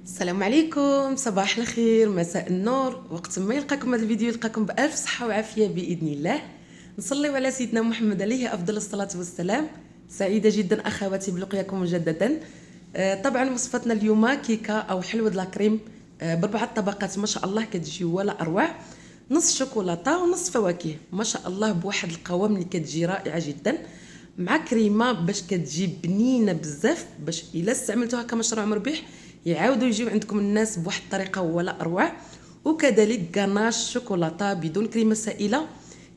السلام عليكم، صباح الخير، مساء النور. وقت ما يلقاكم هذا الفيديو يلقاكم بألف صحة وعافية بإذن الله. نصلي على سيدنا محمد عليه أفضل الصلاة والسلام. سعيدة جدا أخواتي بلقياكم مجددا. طبعا وصفتنا اليوم كيكة أو حلوة لاكريم باربعة طبقات ما شاء الله، كتجي ولا أروع. نص شوكولاتة ونص فواكه ما شاء الله، بواحد القوام اللي كتجي رائعة جدا، مع كريمه باش كتجي بنينه بزاف، باش الا استعملتوها كمشروع مربح يعاودوا يجيو عندكم الناس بواحد الطريقه ولا اروع. وكذلك غناش شوكولاته بدون كريمه سائله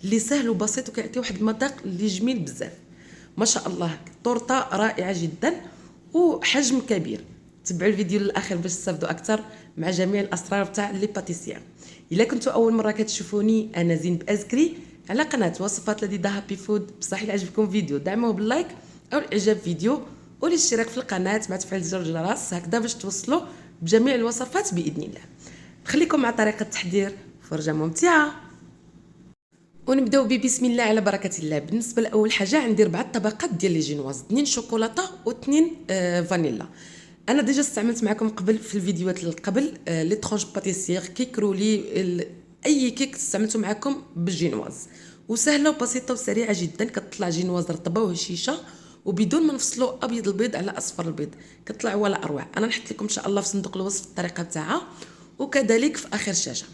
اللي سهل وبسيط وكيعطي واحد المذاق اللي جميل بزاف ما شاء الله. طورطه رائعه جدا وحجم كبير. تبعوا الفيديو للاخر باش تستافدوا اكثر مع جميع الاسرار تاع لي باتيسير. الا كنتوا اول مره كتشوفوني انا زين بازكري على قناه وصفات لذيذه هابي فود. بصح الا عجبكم الفيديو دعموه باللايك او الاعجاب فيديو والاشتراك في القناه مع تفعيل زر الجرس، هكذا باش توصلوا بجميع الوصفات باذن الله. خليكم مع طريقه التحضير، فرجه ممتعه. ونبداو بسم الله على بركه الله. بالنسبه لاول حاجه عندي 4 طبقات ديال لي جينواز، 2 شوكولاته و2 فانيلا. انا ديجا استعملت معكم قبل في الفيديوهات اللي قبل لي ترونش باتيسير، كيك رولي، اي كيك استعملته معكم بالجينواز، وسهله وبسيطه وسريعه جدا. كتطلع جينواز رطبه وهشيشه وبدون ما نفصلوا ابيض البيض على اصفر البيض، كتطلع ولا اروع. انا نحط لكم ان شاء الله في صندوق الوصف الطريقه تاعها وكذلك في اخر الشاشه.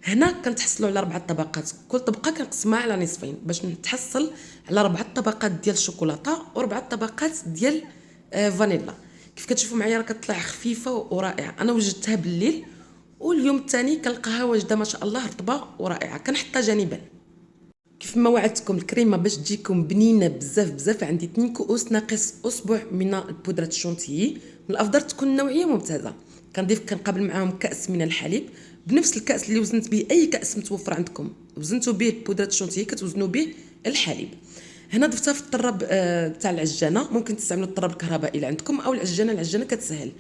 هنا كنتحصلوا على 4 طبقات، كل طبقه كنقسمها على نصفين باش نتحصل على 4 طبقات ديال الشوكولاته و4 طبقات ديال فانيلا. كيف كتشوفوا معايا راه كتطلع خفيفه ورائعه. انا وجدتها بالليل واليوم الثاني كنلقاها واجده ما شاء الله رطبه ورائعه، كنحطها جانبا. كيف ما وعدتكم الكريمه باش تجيكم بنينه بزاف بزاف، عندي 2 كؤوس ناقص اسبوع من بودره الشونتيي. من الافضل تكون نوعيه ممتازه. كنقابل معاهم كاس من الحليب بنفس الكاس اللي وزنت به اي كاس متوفر عندكم، وزنتوا به بودره الشونتيي كتوزنوا به الحليب. هنا ضفتها في الطراب تاع العجانه، ممكن تستعملوا الطراب الكهربائي اللي عندكم او العجانه كتسهل.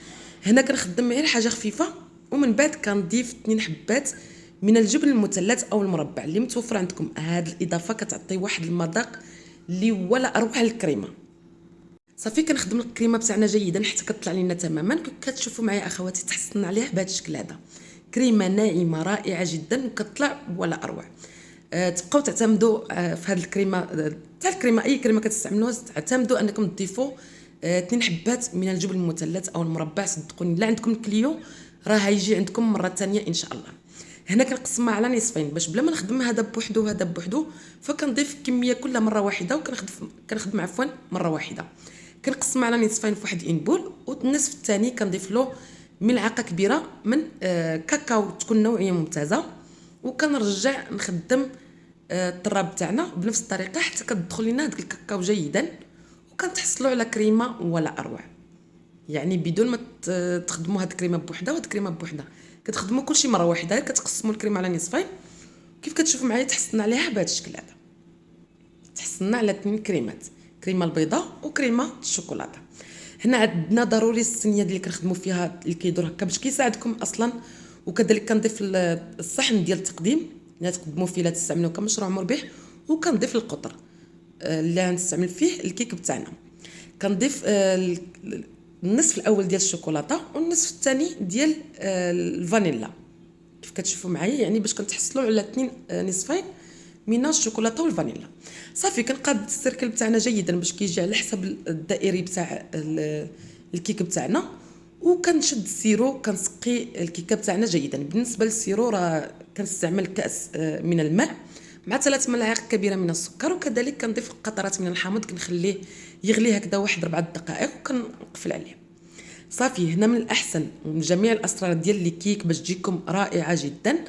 هنا كنخدم غير حاجه خفيفه، ومن بعد كنضيف 2 حبات من الجبن المثلث او المربع اللي متوفر عندكم. هذه الاضافه كتعطي واحد المذاق اللي ولا اروع للكريمه. صافي كنخدم الكريمه بتاعنا جيدا حتى كتطلع لنا تماما. كتشوفوا معايا اخواتي تحسن عليها بهذا الشكل هذا، كريمه ناعمه رائعه جدا وكتطلع ولا اروع. تبقاو تعتمدوا في هذه الكريمه تاع الكريمه، اي كريمه كتستعملوها تعتمدوا انكم تضيفوا 2 حبات من الجبن المثلث او المربع. صدقوني لا عندكم الكليو راه هيجي عندكم مره ثانيه ان شاء الله. هنا كنقسمها على نصفين باش بلا ما نخدم هذا بوحدو وهذا بوحدو، فكنضيف كميه كلها مره واحده كنخدم عفوا مره واحده. كنقسمها على نصفين في واحد انبول، والنصف الثاني كنضيف له ملعقه كبيره من كاكاو تكون نوعيه ممتازه. وكنرجع نخدم الطراب تاعنا بنفس الطريقه حتى كتدخل لنا هذاك الكاكاو جيدا، وكنتحصلوا على كريمه ولا اروع. يعني بدون ما تخدموا هاد الكريمه بوحده وهاد الكريمه بوحده، كتخدموا كلشي مره واحده. كتقسموا الكريمه على نصفين. كيف كتشوفوا معايا تحسنا عليها بهذا الشكل هذا. تحسنا على 2 كريمات، كريمه البيضاء وكريمه الشوكولاته. هنا عندنا ضروري الصينيه اللي كنخدموا فيها اللي كيدور هكا باش كيساعدكم اصلا. وكذلك كنضيف الصحن ديال التقديم اللي تقدموا فيه لا تستعملوه كمشروع مربح. وكنضيف القطر اللي غنستعمل فيه الكيك بتاعنا. كنضيف النصف الاول ديال الشوكولاته والنصف الثاني ديال الفانيلا. كيف كتشوفوا معايا يعني باش كنتحصلوا على 2 نصفين من الشوكولاته والفانيلا. صافي كنقاد السيركل بتاعنا جيدا باش كيجي على حسب الدائري بتاع الكيك بتاعنا. وكنشد السيرو كنسقي الكيكه بتاعنا جيدا. بالنسبه للسيرو راه كنستعمل كاس من الماء مع 3 ملاعق كبيره من السكر، وكذلك كنضيف قطرات من الحامض كنخليه يغلي هكذا واحد 4 دقائق وكنقفل عليه. صافي هنا من الاحسن من جميع الاسرار ديال الكيك باش تجيكم رائعه جدا.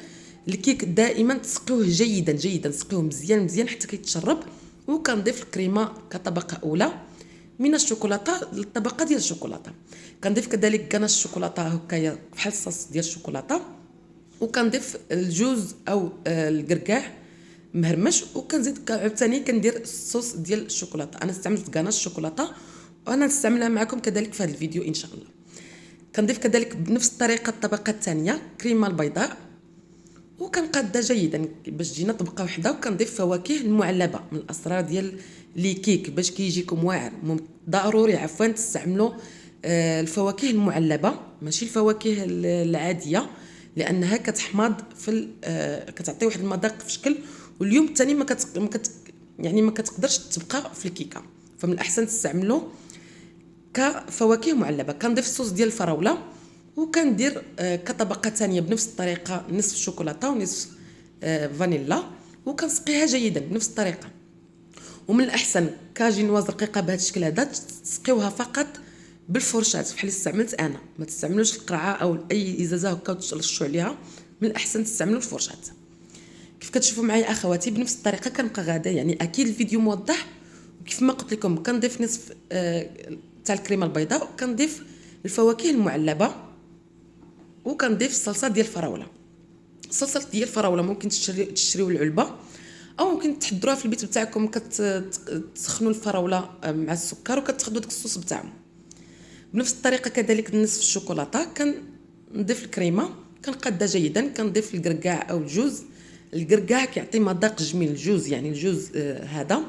الكيك دائما تسقيوه جيدا جيدا، تسقيوه مزيان مزيان حتى كيتشرب. وكنضيف الكريمه كطبقه اولى من الشوكولاته للطبقه ديال الشوكولاته. كنضيف كذلك كناش الشوكولاته هكايا بحال الصوص ديال الشوكولاته. وكنضيف الجوز او الكركاع مهرمش. وكنزيد عاوتاني كندير الصوص ديال الشوكولاته. انا استعملت كناش الشوكولاته وانا نستعملها معكم كذلك في هذا الفيديو ان شاء الله. كنضيف كذلك بنفس الطريقه الطبقه الثانيه كريمه البيضاء وكنقادها جيدا باش تجينا طبقه واحده. وكنضيف فواكه المعلبه من الاسرار ديال لي كيك باش كيجيكم واعر. ضروري عفوا تستعملوا الفواكه المعلبه ماشي الفواكه العاديه، لانها كتحماض في كتعطي واحد المذاق في شكل، واليوم الثاني يعني ما كتقدرش تبقى في الكيكه. فمن الاحسن تستعملوا كفواكه معلبه. كنضيف الصوص ديال الفراوله، وكندير كطبقه ثانيه بنفس الطريقه نصف شوكولاته ونصف فانيلا، وكنسقيها جيدا بنفس الطريقه. ومن الاحسن كجينواز رقيقه بهذا الشكل هذا تسقيوها فقط بالفرشاه بحال استعملت انا، ما تستعملوش القرعه او اي ازازه هكا وترشوا عليها. من الاحسن تستعملوا الفرشاه. كيف كتشوفوا معايا اخواتي بنفس الطريقه كنبقى غاده، يعني اكيد الفيديو موضح. وكيف ما قلت لكم كنضيف نصف تاع الكريمه البيضاء، وكنضيف الفواكه المعلبه، وكنضيف الصلصه ديال الفراوله. الصلصه ديال الفراوله ممكن تشريو العلبه، او ممكن تحضروها في البيت بتاعكم. كتسخنوا الفراوله مع السكر وكتاخذوا داك الصوص بتاعهم. بنفس الطريقه كذلك نصف الشوكولاته كنضيف الكريمه، كنقادها جيدا. كنضيف الكركاع او الجوز. الكركاع كيعطي مذاق جميل، الجوز يعني الجوز هذا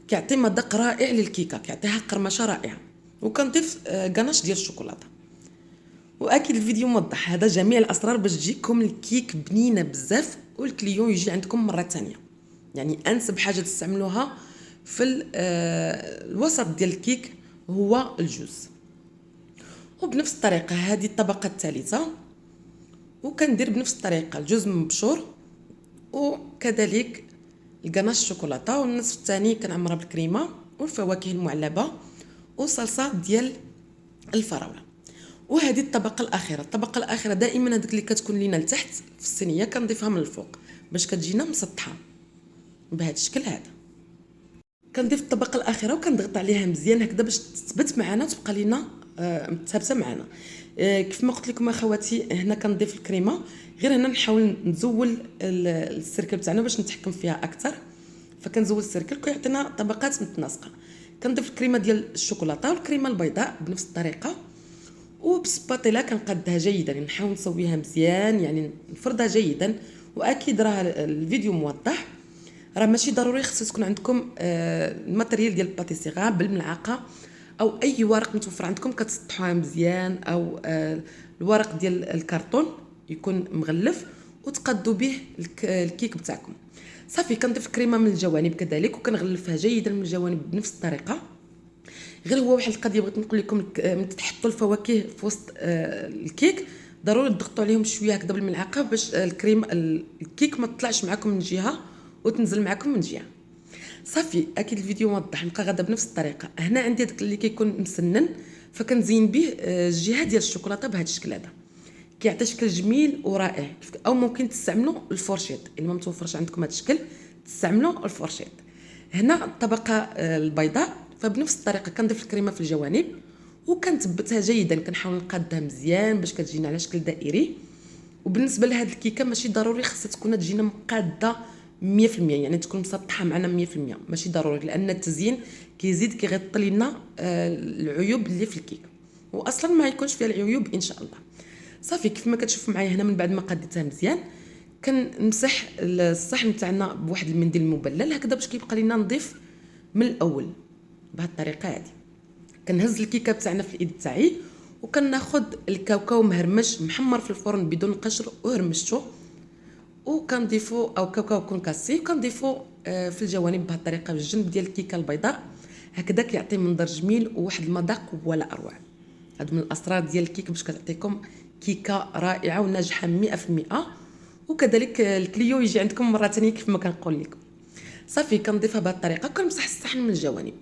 كيعطي مذاق رائع للكيكه، كيعطيها قرمشه رائعه. وكنضيف غاناش ديال الشوكولاته. واكيد الفيديو موضح هذا جميع الاسرار باش تجيكم الكيك بنينه بزاف والكليون يجي عندكم مره ثانيه. يعني انسب حاجه تستعملوها في الوسط ديال الكيك هو الجوز. وبنفس الطريقه هذه الطبقه الثالثه، وكندير بنفس الطريقه الجوز مبشور، وكذلك الغناش الشوكولاته، والنصف الثاني كنعمرها بالكريمه والفواكه المعلبه وصلصه ديال الفراوله. وهذه الطبقه الاخيره دائما هذيك اللي كتكون لينا لتحت في الصينيه كنضيفها من الفوق باش كتجينا مسطحه بهذا الشكل هذا. كنضيف الطبقه الاخيره وكنضغط عليها مزيان هكذا باش تثبت معنا وتبقى لينا متثابته معنا. كيف ما قلت لكم اخواتي هنا كنضيف الكريمه، غير هنا نحاول نزول السيركل بتاعنا باش نتحكم فيها اكثر. فكنزول السيركل كيعطينا طبقات متناسقه. كنضيف الكريمه ديال الشوكولاته والكريمه البيضاء بنفس الطريقه، وبسباتيلا كنقادها جيدا، نحاول نسويها مزيان يعني نفردها جيدا. واكيد راه الفيديو موضح، راه ماشي ضروري خصو تكون عندكم الماتريال ديال الباتيسيغا بالملعقه او اي ورق متوفر عندكم كتسطحوها مزيان، او الورق ديال الكرتون يكون مغلف وتقادوا به الكيك بتاعكم. صافي كنضيف الكريمه من الجوانب كذلك وكنغلفها جيدا من الجوانب بنفس الطريقه. غير هو واحد القضيه بغيت نقول لكم، ملي تحطوا الفواكه في وسط الكيك ضروري تضغطوا عليهم شويه هكذا بالملعقه باش الكيك ما تطلعش معكم من جهه وتنزل معكم من جهه. صافي اكيد الفيديو موضح. نبقى غاده بنفس الطريقه. هنا عندي داك اللي كيكون مسنن فكنزين به الجهه ديال الشوكولاته بهذا الشكل هذا، كيعطي شكل جميل ورائع. او ممكن تستعملوا الفورشيط الا ما متوفرش عندكم هذا الشكل، تستعملوا الفورشيط. هنا الطبقه البيضاء فبنفس الطريقه كنضيف الكريمه في الجوانب وكنثبتها جيدا، كنحاول نقادها مزيان باش كتجينا على شكل دائري. وبالنسبه لهاد الكيكه ماشي ضروري خاصها تكون تجينا مقاده 100%، يعني تكون مسطحه معنا 100%، ماشي ضروري، لان التزيين كيزيد كيغطي لنا العيوب اللي في الكيك، واصلا ما يكونش فيها العيوب ان شاء الله. صافي كيف ما كتشوفوا معايا هنا من بعد ما قاديتها مزيان كنمسح الصحن تاعنا بواحد المنديل المبلل هكذا باش كيبقى لينا نضيف من الاول بهذه الطريقه هذه. كنهز الكيكه بتاعنا في الايد تاعي وكناخذ الكاوكاو مهرمش محمر في الفرن بدون قشر وهرمشته، وكنضيفو او كاوكاو كونكاسي كنضيفو في الجوانب بهذه الطريقه بالجنب ديال الكيكه البيضاء هكذا كيعطي منظر جميل وواحد المذاق ولا اروع. هذا من الاسرار ديال الكيك باش كتعطيكم كيكه رائعه وناجحه 100%، وكذلك الكليو يجي عندكم مره ثانيه كيف ما كنقول لكم. صافي كنضيفها بهذه الطريقه كنمسح الصحن من الجوانب.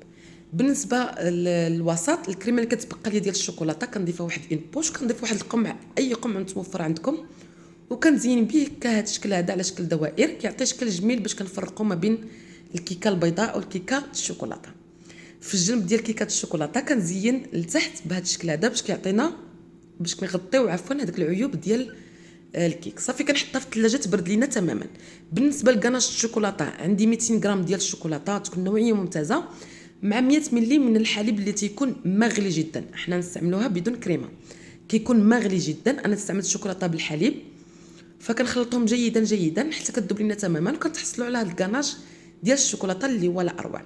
بالنسبه للوسط الكريمه اللي كتبقى لي ديال الشوكولاته كنضيفها واحد ان بوش، كنضيف واحد القمع اي قمع متوفر عندكم وكنزين به كهذا الشكل هذا على شكل دوائر، كيعطي شكل جميل باش كنفرقوا ما بين الكيكه البيضاء والكيكه الشوكولاته. في الجنب ديال كيكه الشوكولاته كنزين لتحت بهذا الشكل هذا باش كيعطينا باش كنغطيو عفوا هذيك العيوب ديال الكيك. صافي كنحطها في الثلاجه تبرد لينا تماما. بالنسبه لكناش الشوكولاته عندي 200 غرام ديال الشوكولاته تكون نوعيه ممتازه مع 100 ملي من الحليب اللي تيكون مغلي جدا. احنا نستعملوها بدون كريمه، كيكون مغلي جدا. انا استعملت الشوكولاته بالحليب فكنخلطهم جيدا جيدا حتى كتذوب لينا تماما وكنتحصلوا على هذا الكاناش ديال الشوكولاته اللي ولا اروع.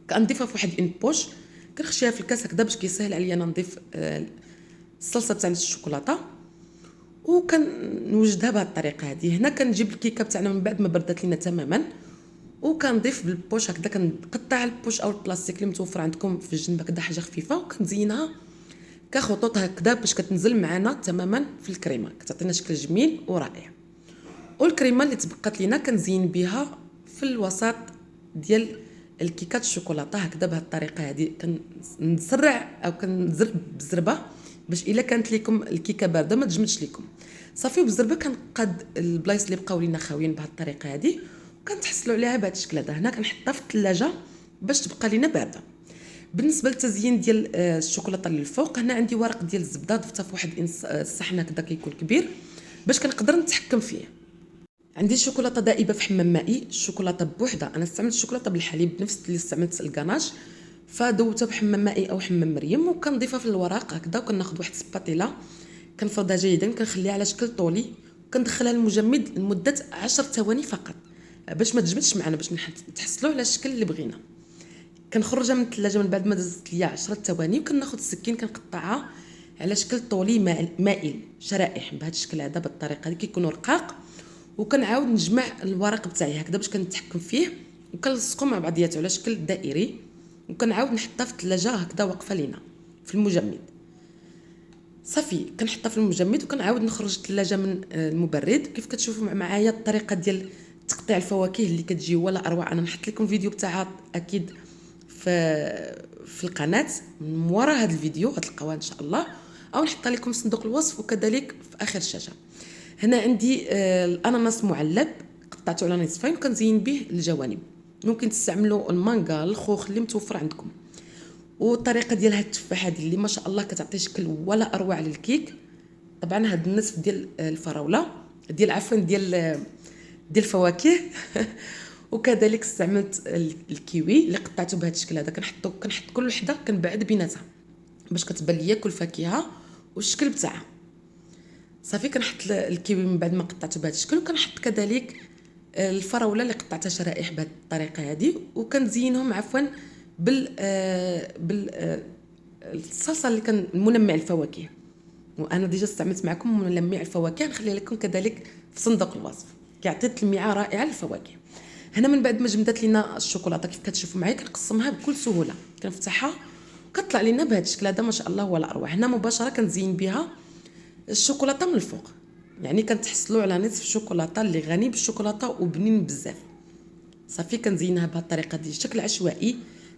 كنضيفها في واحد ان بوش كنخشيها في الكاس هكذا باش كيسهل عليا انا نضيف الصلصه تاع الشوكولاته، وكنوجدها بهذه الطريقه هذه. هنا كنجيب الكيكه تاعنا من بعد ما بردت لينا تماما، وكنضيف بالبوش هكذا، كنقطع البوش او البلاستيك اللي متوفر عندكم في الجنب هكذا حاجه خفيفه، وكنزينها كخطوط هكذا باش كتنزل معنا تماما في الكريمه، كتعطينا شكل جميل ورائع. والكريمه اللي تبقات لينا كنزين بها في الوسط ديال الكيكات الشوكولاته هكذا بهذه الطريقه هذه. كنسرع او كنزرب بالزربه باش الا كانت لكم الكيكه بارده ما تجمدش لكم. صافي بالزربه كنقاد البلايص اللي بقاو لينا خاويين بهذه الطريقه هذه، وكنتحصلوا عليها بهذا الشكل هذا. هنا كنحطها في الثلاجه باش تبقى لينا بارده. بالنسبه للتزيين ديال الشوكولاته اللي الفوق، هنا عندي ورق ديال الزبده ضفتها في واحد الصحن هكذا كيكون كبير باش كنقدر نتحكم فيه. عندي الشوكولاته دائبه في حمام مائي، الشوكولاته بوحده انا استعملت الشوكولاته بالحليب نفس اللي استعملت الكاناش، فدوبتها بحمام مائي او حمام مريم، وكنضيفها في الوراق هكذا، وكناخذ واحد السباتيلا كنفردها جيدا، كنخليها على شكل طولي، وكندخلها المجمد لمده 10 ثواني فقط باش ما تجمدش معنا، باش نتحصلوا على الشكل اللي بغينا. كنخرجها من الثلاجه من بعد ما دازت ليا 10 ثواني، وكناخذ السكين كنقطعها على شكل طولي مائل، شرائح بهذا الشكل هذا بالطريقه هذه كيكونوا رقاق. وكنعاود نجمع الورق بتاعي هكذا باش كنتحكم فيه، وكنلصقهم مع بعضياتهم على شكل دائري، وكنعاود نحطها في الثلاجه هكذا واقفه لينا في المجمد. صافي كنحطها في المجمد وكنعاود نخرج الثلاجه من المبرد. كيف كتشوفوا معايا الطريقه ديال تقطيع الفواكه اللي كتجي ولا اروع. انا نحط لكم فيديو بتاعها اكيد في القناه من وراء هذا الفيديو، غتلقاوها ان شاء الله، او نحط لكم في صندوق الوصف وكذلك في اخر الشاشه. هنا عندي الاناناس معلب قطعته على نصفين وكنزين به الجوانب. ممكن تستعملوا المانغا، الخوخ اللي متوفر عندكم. والطريقه ديال هاد التفاحه هذه اللي ما شاء الله كتعطي شكل ولا اروع للكيك. طبعا هاد النصف ديال الفراوله ديال عفوا ديال الفواكه وكذلك استعملت الكيوي اللي قطعته بهذا الشكل هذا. كنحط كل وحده كنبعد بيناتها باش كتبان ليا كل فاكهه والشكل بتاعها. صافي كنحط الكيوي من بعد ما قطعته بهذا الشكل، وكنحط كذلك الفراوله اللي قطعتها شرائح بهذه الطريقه هذه، وكنزينهم عفوا الصلصه اللي كان منمع الفواكه. وانا ديجا استعملت معكم منمع الفواكه، نخليه لكم كذلك في صندوق الوصف، كيعطي تلميعه رائعه للفواكه. هنا من بعد ما جمدت لينا الشوكولاته كيف كتشوفوا معايا كنقسمها بكل سهوله، كنفتحها كطلع لينا بهذا الشكل هذا ما شاء الله ولا اروع. هنا مباشره كنزين بها الشوكولاته من الفوق، يعني كنتحصلوا على نصف الشوكولاته اللي غني بالشوكولاته وبنين بزاف. صافي كنزينها بهذه الطريقه دي شكل عشوائي،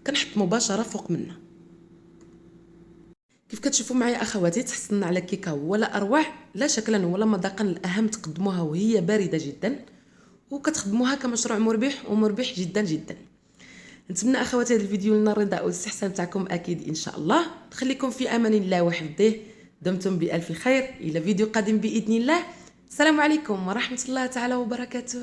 كنحط مباشره فوق منها. كيف كتشوفوا معايا اخواتي تحصلنا على كيكه ولا اروع، لا شكلا ولا مذاقا. الاهم تقدموها وهي بارده جدا، وكتخدموها كمشروع مربح ومربح جدا جدا. نتمنى اخواتي هذا الفيديو لنا الرضا والاستحسان تاعكم اكيد ان شاء الله. خليكم في امان الله وحفظه، دمتم بالف خير. الى فيديو قادم باذن الله. السلام عليكم ورحمه الله تعالى وبركاته.